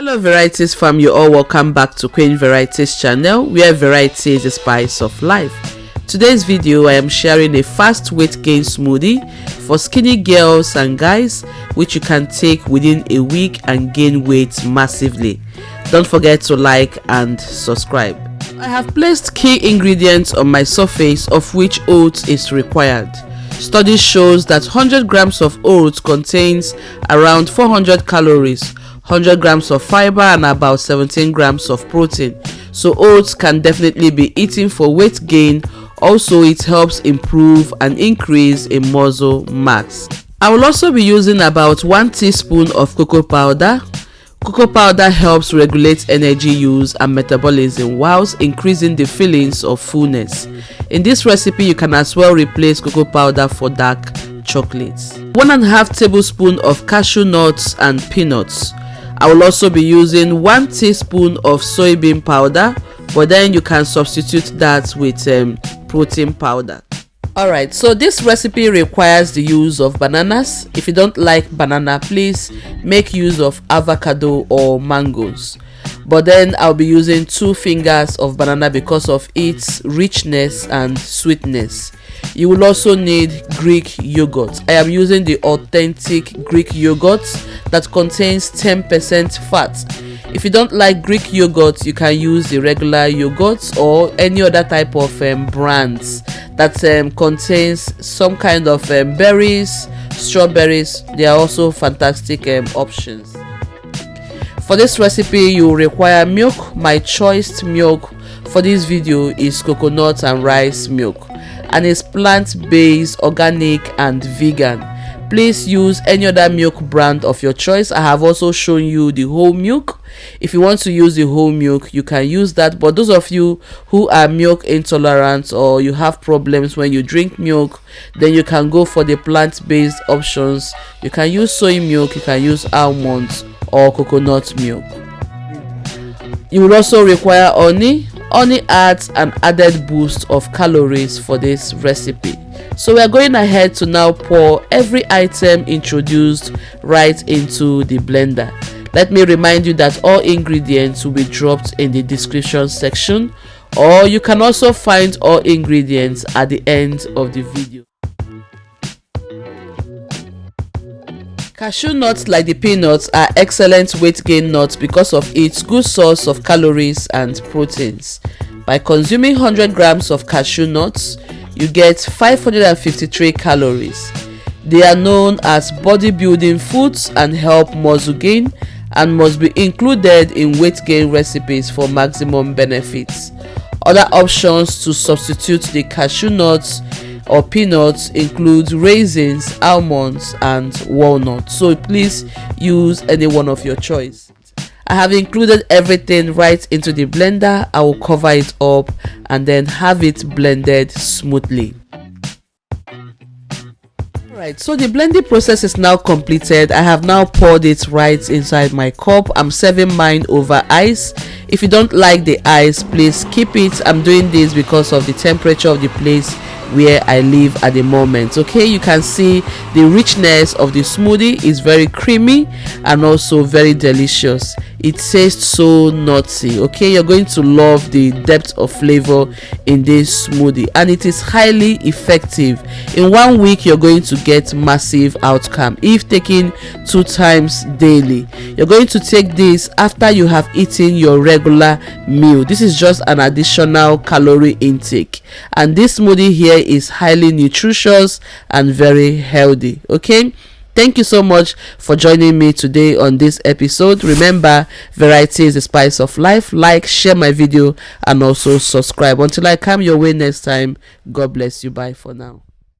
Hello varieties fam, you all welcome back to Queen Varieties channel, where variety is the spice of life. Today's video I am sharing a fast weight gain smoothie for skinny girls and guys, which you can take within a week and gain weight massively. Don't forget to like and subscribe. I have placed key ingredients on my surface, of which oats is required. Study shows that 100 grams of oats contains around 400 calories, 100 grams of fiber and about 17 grams of protein. So oats can definitely be eaten for weight gain. Also, it helps improve and increase in muscle mass. I will also be using about 1 teaspoon of cocoa powder. Cocoa powder helps regulate energy use and metabolism whilst increasing the feelings of fullness. In this recipe, you can as well replace cocoa powder for dark chocolates. 1.5 tablespoons of cashew nuts and peanuts. I will also be using 1 teaspoon of soybean powder, but then you can substitute that with protein powder. Alright, so this recipe requires the use of bananas. If you don't like banana, please make use of avocado or mangoes. But then I'll be using 2 fingers of banana because of its richness and sweetness. You will also need Greek yogurt. I am using the authentic Greek yogurt that contains 10% fat. If you don't like Greek yogurt, you can use the regular yogurt or any other type of brands that contains some kind of berries, strawberries. They are also fantastic options. For this recipe, you will require milk. My choice milk for this video is coconut and rice milk, and it's plant-based, organic and vegan. Please use any other milk brand of your choice. I have also shown you the whole milk. If you want to use the whole milk, you can use that. But those of you who are milk intolerant or you have problems when you drink milk, then you can go for the plant-based options. You can use soy milk, you can use almonds or coconut milk. You will also require honey. Honey adds an added boost of calories for this recipe. So we are going ahead to now pour every item introduced right into the blender. Let me remind you that all ingredients will be dropped in the description section, or you can also find all ingredients at the end of the video. Cashew nuts, like the peanuts, are excellent weight gain nuts because of its good source of calories and proteins. By consuming 100 grams of cashew nuts, you get 553 calories. They are known as bodybuilding foods and help muscle gain, and must be included in weight gain recipes for maximum benefits. Other options to substitute the cashew nuts or peanuts include raisins, almonds and walnuts. So please use any one of your choice. I have included everything right into the blender. I will cover it up and then have it blended smoothly. Alright, so the blending process is now completed. I have now poured it right inside my cup. I'm serving mine over ice. If you don't like the ice, please keep it. I'm doing this because of the temperature of the place where I live at the moment. Okay, you can see the richness of the smoothie is very creamy and also very delicious. It tastes so nutty. Okay, you're going to love the depth of flavor in this smoothie, and it is highly effective. In 1 week, you're going to get massive outcome if taken 2 times daily. You're going to take this after you have eaten your regular meal. This is just an additional calorie intake, and this smoothie here is highly nutritious and very healthy. Okay, thank you so much for joining me today on this episode. Remember, variety is the spice of life. Like, share my video and also subscribe. Until I come your way next time, God bless you. Bye for now.